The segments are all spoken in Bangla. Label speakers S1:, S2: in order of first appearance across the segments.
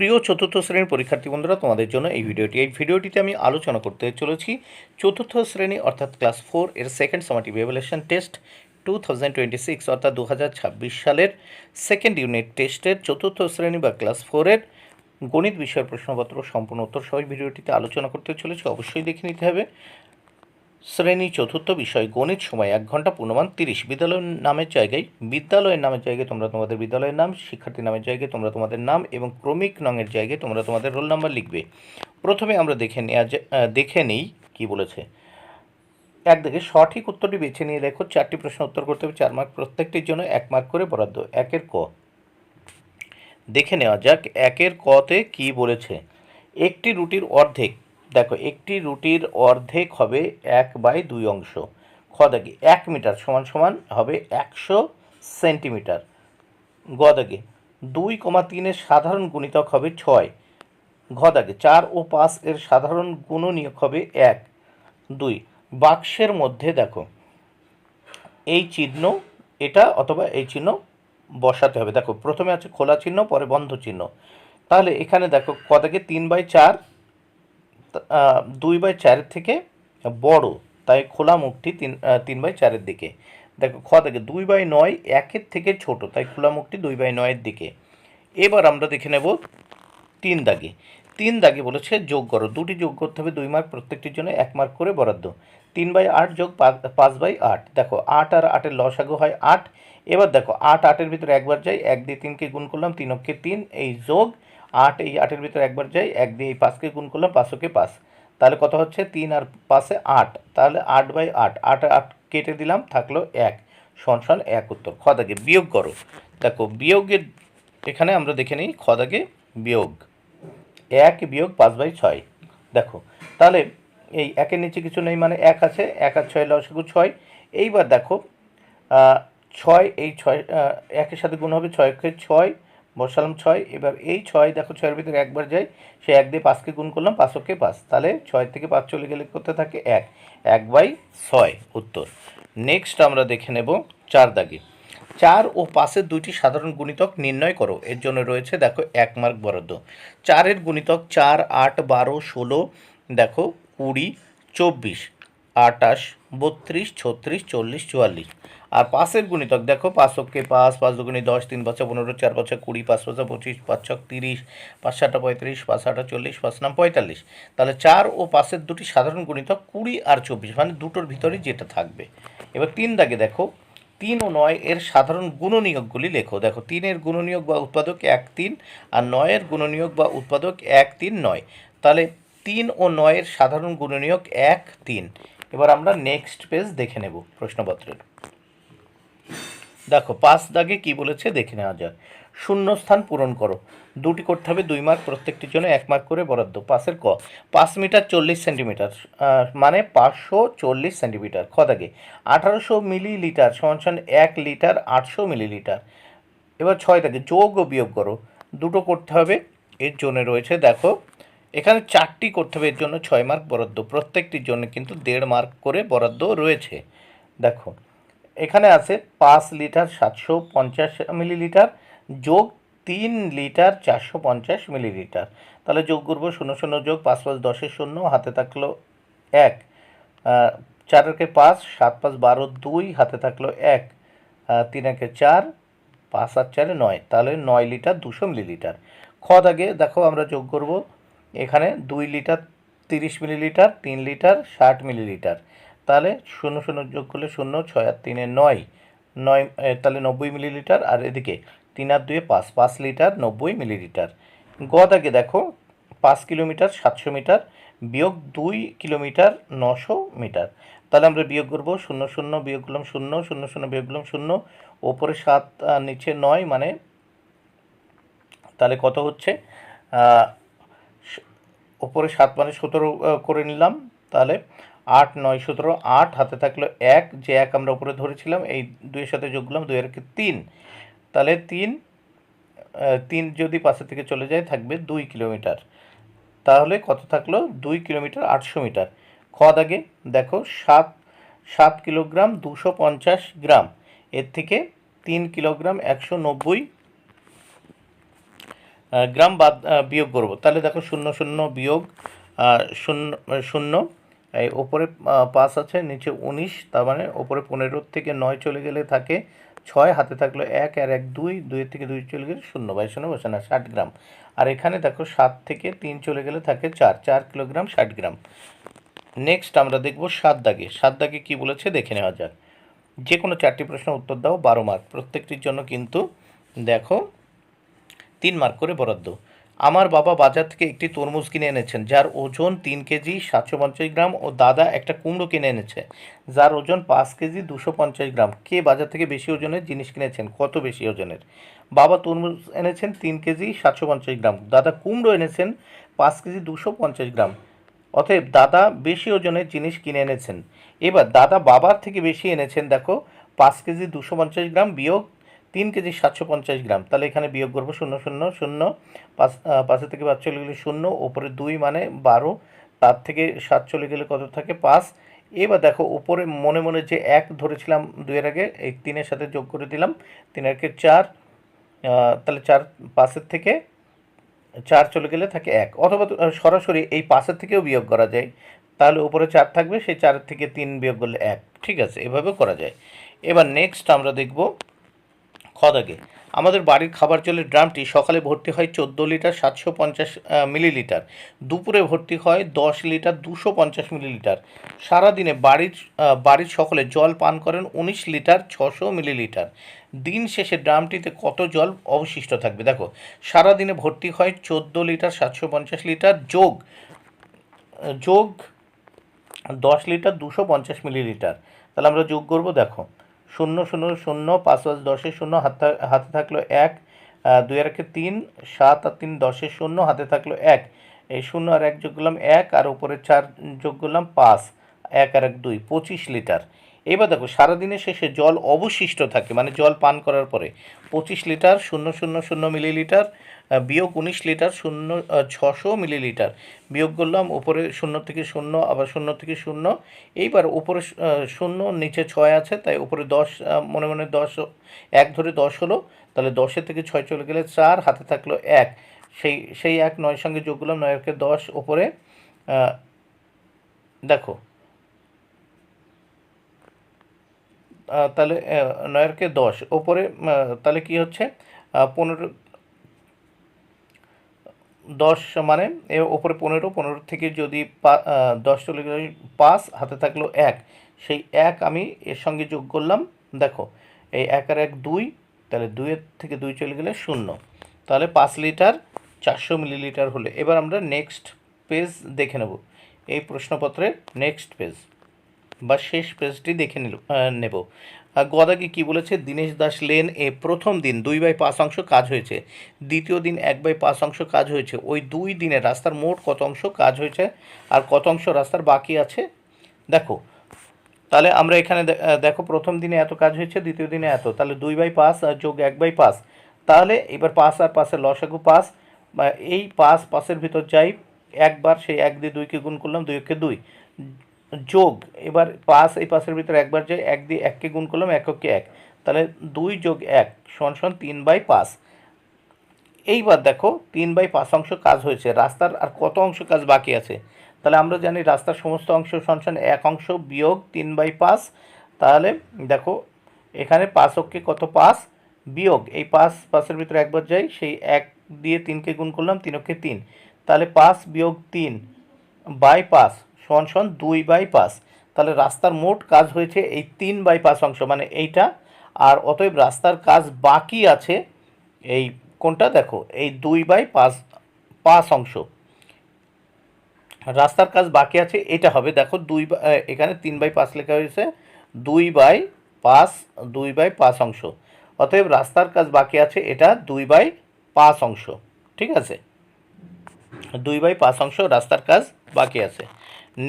S1: প্রিয় চতুর্থ শ্রেণীর পরীক্ষার্থী বন্ধুরা, তোমাদের জন্য এই ভিডিওটিতে আমি আলোচনা করতে চলেছি চতুর্থ শ্রেণী অর্থাৎ ক্লাস 4 এর সেকেন্ড সামাটিভ ইভ্যালুয়েশন টেস্ট 2026 অর্থাৎ 2026 সালের সেকেন্ড ইউনিট টেস্টের চতুর্থ শ্রেণী বা ক্লাস 4 এর গণিত বিষয়ের প্রশ্নপত্র সম্পূর্ণ উত্তর সহ ভিডিওটিতে আলোচনা করতে চলেছি। অবশ্যই দেখে নিতে হবে। শ্রেণী চতুর্থ বিষয় গণিত, সময় 1 ঘন্টা, পূর্ণমান 30। বিদ্যালয়ের নামের জায়গায় তোমরা তোমাদের বিদ্যালয়ের নাম, শিক্ষার্থী নামের জায়গায় তোমরা তোমাদের নাম এবং ক্রমিক নংয়ের জায়গায় তোমরা তোমাদের রোল নাম্বার লিখবে। প্রথমে আমরা দেখে নিই কি বলেছে। একদিকে সঠিক উত্তরটি বেছে নিয়ে লেখো। 4টি প্রশ্ন উত্তর করতে হবে, 4 মার্ক প্রত্যেকটির জন্য 1 মার্ক করে বরাদ্দ। একের ক দেখে নেওয়া যাক। একের কতে কি বলেছে। একটি রুটির অর্ধেক, দেখো একটি রুটির অর্ধেক হবে 1/2 অংশ। খ দাগে 1 মিটার সমান সমান হবে 100 সেন্টিমিটার। গ দাগে 2,3 এর সাধারণ গুণিতক হবে 6। ঘ দাগে 4 ও 5 এর সাধারণ গুণনীয়ক হবে 1, 2। বাক্সের মধ্যে দেখো এই চিহ্ন, এটা অথবা এই চিহ্ন বসাতে হবে। দেখো প্রথমে আছে খোলা চিহ্ন, পরে বন্ধ চিহ্ন। তাহলে এখানে দেখো ক দাগে 3/4, 2/4 থেকে বড়, তাই খোলা মুখটি 3/4 দিকে। দেখো খ দাগে 2/9 1 থেকে ছোট, তাই খোলা মুখটি 2/9 দিকে। এবার আমরা দেখে নেব 3 দাগে বলেছে যোগ করো। দুটি যোগ করতে হবে, 2 মার্ক প্রত্যেকটির জন্য 1 মার্ক করে বরাদ্দ। 3/8 যোগ 5/8। দেখো 8 আর 8-এর লসাগু হয় 8। এবার দেখো 8 8-এর ভিতরে একবার যায়, 1 দিয়ে 3কে গুণ করলাম, 3 অক্ষে 3, এই যোগ 8 এই 8-এর ভিতরে একবার যায়, 1 দিয়ে এই 5কে গুণ করলাম, 5 অক্ষে 5। তাহলে কত হচ্ছে 3 আর 5-এ 8, তাহলে 8/8, 8 8 কেটে দিলাম, থাকলো 1 সমান 1 উত্তর। খ দাগে বিয়োগ করো। দেখো বিয়োগের এখানে আমরা দেখে নিই। খ দাগে বিয়োগ 1 বিয়োগ 5/6। দেখো তাহলে এই 1-এর নিচে কিছু নেই, মানে 1 আছে, 1 আর 6 লসাগু 6। এইবার দেখো 6, এই 6 1-এর সাথে গুণ হবে, 6কে 6 বসালাম 6। এবার এই 6 দেখো 6-এর ভিতরে একবার যায়, সে 1 দিয়ে 5কে গুণ করলাম, 5 অক্ষে 5। তাহলে 6 থেকে 5 চলে গেলে করতে থাকে 1, 1/6 উত্তর। নেক্সট আমরা দেখে নেব 4 দাগে। 4 ও 5-এর দুইটি সাধারণ গুণিতক নির্ণয় করো। এর জন্য রয়েছে দেখো 1 মার্ক বরাদ্দ। 4-এর গুণিতক 4, 8, 12, 16, দেখো 20, 24, 28, 32, 36, 40, 44। আর 5-এর গুণিতক দেখো 5 অক্ষে 5, 5 দুগুণে 10, 3 5 15, 4 5 20, 5 5 25, 5 6 30, 5 7 35, 5 8 40, 5 9 45। তাহলে 4 ও 5-এর দুটি সাধারণ গুণিতক 20 আর 24, মানে দুটোর ভিতরে যেটা থাকবে। এবার 3 দাগে দেখো 3 ও 9 এর সাধারণ গুণনীয়কগুলি লেখো। দেখো 3-এর গুণনীয়ক বা উৎপাদক 1 3, আর 9-এর গুণনীয়ক বা উৎপাদক 1 3 9। তাহলে 3 ও 9-এর সাধারণ গুণনীয়ক 1 3। এবার আমরা নেক্সট পেজ দেখে নেব প্রশ্নপত্রের। দেখো 5 দাগে কি বলেছে দেখে নেওয়া যাক। শূন্যস্থান পূরণ করো। দুটি করতে হবে, 2 মার্ক প্রত্যেকটির জন্য 1 মার্ক করে বরাদ্দ। 5-এর ক 5 মিটার 40 সেন্টিমিটার, মানে 540 সেন্টিমিটার। খ দাগে 1800 মিলিলিটার সমান 1 লিটার 800 মিলিলিটার। এবার 6 দাগে যোগ ও বিয়োগ করো। দুটো করতে হবে, এর জন্য রয়েছে দেখো এখানে 4টি করতে হবে, এর জন্য 6 মার্ক বরাদ্দ। প্রত্যেকটির জন্য কিন্তু 1.5 মার্ক করে বরাদ্দ রয়েছে। দেখো এখানে আছে 5 লিটার 750 মিলিলিটার যোগ 3 লিটার 450 মিলিলিটার। তাহলে যোগ করবো 0 0 যোগ 5 5 10-এর 0, হাতে থাকলো 1, 4 একে 5, 7 5 12, 2 হাতে থাকলো 1, 3 একে 4, 5 আর 4 9, তাহলে 9 লিটার 200 মিলিলিটার। খ দাগে দেখো আমরা যোগ করব, এখানে 2 লিটার 30 মিলিলিটার, 3 লিটার 60 মিলিলিটার। তাহলে 0 0 যোগ করলে 0, 6 আর 3-এ 9, 9 তাহলে 90 মিলিলিটার। আর এদিকে 3 আর 2-এ 5, 5 লিটার 90 মিলিলিটার। গ দাগে দেখো 5 কিলোমিটার 700 মিটার বিয়োগ 2 কিলোমিটার 900 মিটার। তাহলে আমরা বিয়োগ করব 0 0 বিয়োগ করলাম 0, 0 0 বিয়োগ করলাম 0, ওপরে 7 নিচে 9, মানে তাহলে কত হচ্ছে, ওপরে 7 মানে 17 করে নিলাম। তাহলে 8 9 17, 8 হাতে থাকলো 1, যে 1 আমরা উপরে ধরেছিলাম, এই 2-এর সাথে যোগ করলাম, 2 এর 3। তাহলে 3 যদি পাশে থেকে চলে যায় থাকবে 2 কিলোমিটার। তাহলে কত থাকলো 2 কিলোমিটার 800 মিটার। খ দাগে দেখো 7 কিলোগ্রাম 250 গ্রাম, এর থেকে 3 কিলোগ্রাম 190 গ্রাম বাদ বিয়োগ করব। তাহলে দেখো 0 বিয়োগ 0, এই ওপরে 5 আছে, নিচে 19, তার মানে ওপরে 15 থেকে 9 চলে গেলে থাকে 6, হাতে থাকলো 1 আর 1 2, 2 থেকে 2 চলে গেলে 0, 22 বসে না 60 গ্রাম। আর এখানে দেখো 7 থেকে 3 চলে গেলে থাকে 4 কিলোগ্রাম 60 গ্রাম। নেক্সট আমরা দেখব 7 দাগে। 7 দাগে কী বলেছে দেখে নেওয়া যাক। যে কোনো 4টি প্রশ্নের উত্তর দাও, 12 মার্ক। প্রত্যেকটির জন্য কিন্তু দেখো 3 মার্ক করে বরাদ্দ। আমার বাবা বাজার থেকে একটি তরমুজ কিনে এনেছেন যার ওজন 3 কেজি 750 গ্রাম ও দাদা একটা কুমড়ো কিনে এনেছে যার ওজন 5 কেজি 250 গ্রাম। কে বাজার থেকে বেশি ওজনের জিনিস কিনেছেন? কত বেশি ওজনের? বাবা তরমুজ এনেছেন 3 কেজি 750 গ্রাম, দাদা কুমড়ো এনেছেন 5 কেজি 250 গ্রাম। অতএব দাদা বেশি ওজনের জিনিস কিনে এনেছেন। এবার দাদা বাবার থেকে বেশি এনেছেন, দেখো 5 কেজি 250 গ্রাম বিয়োগ 3 কেজি 750 গ্রাম। তাহলে এখানে বিয়োগ করবো 0 0 0, 5 থেকে 5 চলে গেলে 0, ওপরে 2 মানে 12, তার থেকে 7 চলে গেলে কত থাকে 5। এবার দেখো উপরে মনে মনে যে 1 ধরেছিলাম 2-এর আগে, এই 3-এর সাথে যোগ করে দিলাম, 3-এর 4, তাহলে 4 5-এর থেকে 4 চলে গেলে থাকে 1, অথবা সরাসরি এই 5-এর থেকেও বিয়োগ করা যায়। তাহলে উপরে 4 থাকবে, সেই 4-এর থেকে 3 বিয়োগ করলে 1। ঠিক আছে, এভাবেও করা যায়। এবার নেক্সট আমরা দেখব খ দাগে। আমাদের বাড়ির খাবার জলের ড্রামটি সকালে ভর্তি হয় 14 লিটার 750 মিলিলিটার, দুপুরে ভর্তি হয় 10 লিটার 250 মিলিলিটার। সারাদিনে বাড়ির সকলে জল পান করেন 19 লিটার 600 মিলিলিটার। দিন শেষে ড্রামটিতে কত জল অবশিষ্ট থাকবে? দেখো সারাদিনে ভর্তি হয় 14 লিটার 750 লিটার যোগ যোগ 10 লিটার 250 মিলিলিটার। তাহলে আমরা যোগ করব, দেখো 0 0 0, 5 5 10 0, হাতে থাকলো 1, 2-এর 3, 7 আর 3 10 0, হাতে থাকলো 1, এই 0 আর 1 যোগ করলাম 1, আর উপরে 4 যোগ করলাম 5, 1 আর 1 2, 25 লিটার। এবার দেখো সারাদিনের শেষে জল অবশিষ্ট থাকে, মানে জল পান করার পরে 25 লিটার 0 0 0 মিলিলিটার বিয়োগ 19 লিটার 600 মিলিলিটার। বিয়োগ করলাম, উপরে 0 থেকে 0, আবার 0 থেকে 0, এইবার উপরে 0, নিচে 6 আছে, তাই উপরে 10, মনে মনে 10 1 ধরে 10 হলো। তাহলে 10-এর থেকে 6 চলে গেলে 4, হাতে থাকলো 1, সেই 1 9-এর সঙ্গে যোগ করলাম, 9-এর 10, ওপরে দেখো তাহলে 9-এর 10 ওপরে, তাহলে কি হচ্ছে 15 10, মানে ওপরে 15, 15 থেকে যদি 10 চলে গেলে 5, হাতে থাকলো 1, সেই 1 আমি এর সঙ্গে যোগ করলাম, দেখো এই 1 আর 1 2, তাহলে 2-এর থেকে 2 চলে গেলে 0, তাহলে 5 লিটার 400 মিলিলিটার হলে। এবার আমরা নেক্সট পেজ দেখে নেব, এই প্রশ্নপত্রের নেক্সট পেজ বা শেষ পেজটি দেখে নেব। গদাকে কী বলেছে? দীনেশ দাস লেন এ প্রথম দিন 2/5 অংশ কাজ হয়েছে, দ্বিতীয় দিন 1/5 অংশ কাজ হয়েছে, ওই 2 দিনে রাস্তার মোট কত অংশ কাজ হয়েছে আর কত অংশ রাস্তার বাকি আছে? দেখো তাহলে আমরা এখানে দেখো প্রথম দিনে এত কাজ হয়েছে, দ্বিতীয় দিনে এত, তাহলে 2/5 যোগ 1/5, তাহলে এবার 5 আর 5-এর লসাগু 5, এই 5 5-এর ভিতর যাই একবার, সেই 1 দিয়ে 2কে গুণ করলাম, 2-একে 2, যোগ এবার 5 এই 5-এর ভিতরে একবার যাই, 1 দিয়ে 1কে গুণ করলাম, 1-কে 1, তাহলে 2 যোগ 1 সমান 3/5। এইবার দেখো 3/5 অংশ কাজ হয়েছে, রাস্তার আর কত অংশ কাজ বাকি আছে? তাহলে আমরা জানি রাস্তার সমস্ত অংশ সমান 1 অংশ বিয়োগ 3/5। তাহলে দেখো এখানে 5-কে কত 5, বিয়োগ এই 5 5-এর ভিতরে একবার যাই, সেই 1 দিয়ে 3কে গুণ করলাম, 3-কে 3, তাহলে 5 বিয়োগ 3/5 সমান 2/5। তাহলে রাস্তার মোট কাজ হয়েছে এই 3/5 অংশ, মানে এইটা। আর অতএব রাস্তার কাজ বাকি আছে এই কোনটা? দেখো এই 2/5 অংশ রাস্তার কাজ বাকি আছে, এটা হবে দেখো এখানে 3/5 লেখা হয়েছে, 2/5 অংশ, অতএব রাস্তার কাজ বাকি আছে এটা 2/5 অংশ। ঠিক আছে, 2/5 অংশ রাস্তার কাজ বাকি আছে।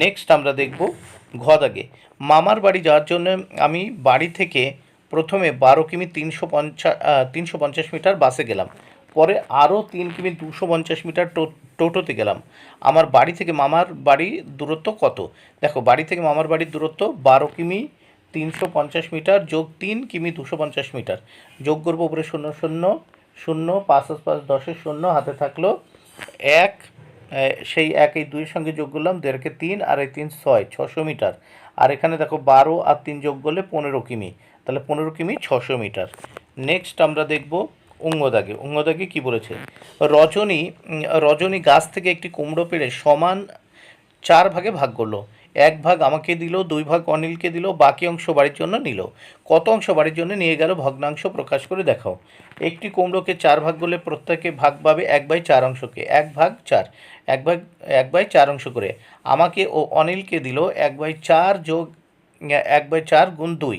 S1: নেক্সট আমরা দেখব ঘ দাগে। মামার বাড়ি যাওয়ার জন্য আমি বাড়ি থেকে প্রথমে 12 কিমি 350 মিটার বাসে গেলাম, পরে আরও 3 কিমি 250 মিটার টোটোতে গেলাম। আমার বাড়ি থেকে মামার বাড়ির দূরত্ব কত? দেখো বাড়ি থেকে মামার বাড়ির দূরত্ব 12 কিমি 350 মিটার যোগ 3 কিমি 250 মিটার, যোগ করবো উপরে 0 0, শূন্য, 5 আর 5 10 শূন্য, হাতে থাকলো 1, সেই 1 এই 2 এর সঙ্গে যোগ করলাম, 2 একে 3 আর এই 3 6, 600 মিটার। আর এখানে দেখো 12 আর 3 যোগ করলে 15 কিমি, তাহলে 15 কিমি 600 মিটার। নেক্সট আমরা দেখব অঙ্গদাগে। অঙ্গদাগে কী বলেছে? রজনী গাছ থেকে একটি কুমড়ো পেড়ে সমান 4 ভাগে ভাগ করলো। 1 ভাগ আমাকে দিল, 2 ভাগ অনিলকে দিল, বাকি অংশ বাড়ির জন্য নিল। কত অংশ বাড়ির জন্য নিয়ে গেল ভগ্নাংশ প্রকাশ করে দেখাও। একটি কুমড়োকে 4 ভাগ করলে প্রত্যেকে ভাগ পাবে 1/4 অংশকে, 1 ভাগ 4, 1/4 অংশ করে। আমাকে ও অনিলকে দিল 1/4 যোগ 1/4 গুণ 2।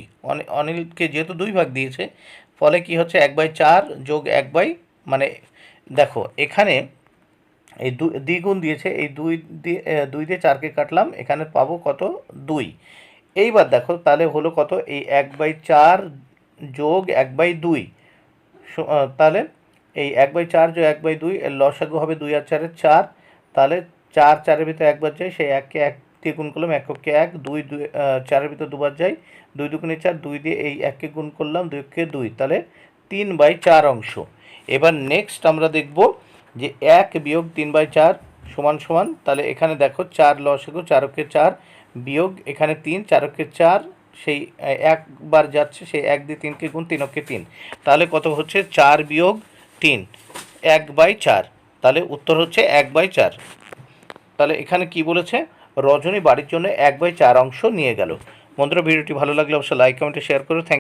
S1: অনিলকে যেহেতু 2 ভাগ দিয়েছে, ফলে কি হচ্ছে 1/4 যোগ 1 মানে দেখো এখানে এই দ্বিগুণ দিয়েছে, এই 2 দিয়ে 4কে কাটলাম, এখানে পাবো কত? 2। এইবার দেখো তাহলে হলো কত? এই 1/4 যোগ 1/2, তাহলে এই 1/4 যোগ 1/2 এর লসাগু হবে 2 আর 4 4। তাহলে 4 4-এর ভিতরে একবার যায়, সেই 1কে 1 দিয়ে গুণ করলাম, 1 কে 1, 2 4-এর ভিতরে দুবার যায়, 2 2 4, 2 দিয়ে এই 1কে গুণ করলাম, 2 কে 2, তাহলে 3/4 অংশ। এবার নেক্সট আমরা দেখব যে 1 বিয়োগ 3/4 সমান সমান, তাহলে এখানে দেখো 4 লসাগু, 4কে 4 বিয়োগ এখানে 3, 4কে 4, সেই একবার যাচ্ছে, সেই 1 দিয়ে 3কে গুণ, 3কে 3, তাহলে কত হচ্ছে? 4 বিয়োগ 3, 1/4, তাহলে উত্তর হচ্ছে 1/4। তাহলে এখানে কি বলেছে? রজনী বাড়ির জন্য 1/4 অংশ নিয়ে গেল। বন্ধুরা, ভিডিওটি ভালো লাগলে অবশ্যই লাইক কমেন্টে শেয়ার করো। থ্যাংক